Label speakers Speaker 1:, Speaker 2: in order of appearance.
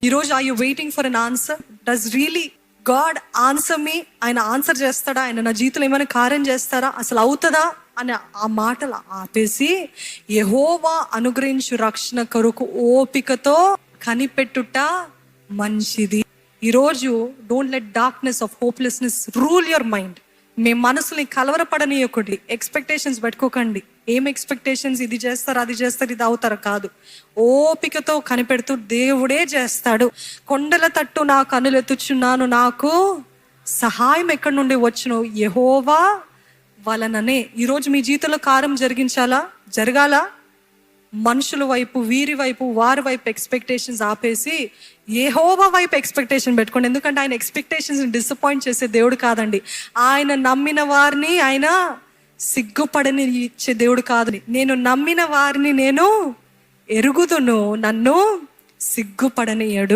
Speaker 1: ఈరోజు are you waiting for an answer? Does really God answer me? ఆయన answer చేస్తాడా? ఆయన నా జీవితంలో ఏమైనా కార్యం చేస్తారా? అసలు అవుతుందా అని ఆ మాటలు ఆపేసి యెహోవా అనుగ్రహించు రక్షణ కొరకు ఓపికతో కనిపెట్టుట మంచిది. ఈరోజు don't let darkness of hopelessness rule your mind. మీ మనసుని కలవరపడనీయకండి. ఎక్స్పెక్టేషన్స్ పెట్టుకోకండి. ఏం ఎక్స్పెక్టేషన్స్? ఇది చేస్తారు, అది చేస్తారు, ఇది అవుతారు కాదు. ఓపికతో కనిపెడుతూ దేవుడే చేస్తాడు. కొండల తట్టు నా కన్నులు ఎత్తుచున్నాను, నాకు సహాయం ఎక్కడి నుండి వచ్చును? యెహోవా వలననే. ఈరోజు మీ జీవితంలో కార్యం జరిగించాలా, జరగాల? మనుషుల వైపు, వీరి వైపు, వారి వైపు ఎక్స్పెక్టేషన్స్ ఆపేసి యెహోవా వైపు ఎక్స్పెక్టేషన్ పెట్టుకోండి. ఎందుకంటే ఆయన ఎక్స్పెక్టేషన్స్ డిసప్పాయింట్ చేసే దేవుడు కాదండి. ఆయన నమ్మిన వారిని ఆయన సిగ్గుపడని ఇచ్చే దేవుడు కాదని. నేను నమ్మిన వారిని నేను ఎరుగుదును, నన్ను సిగ్గుపడనీయడు.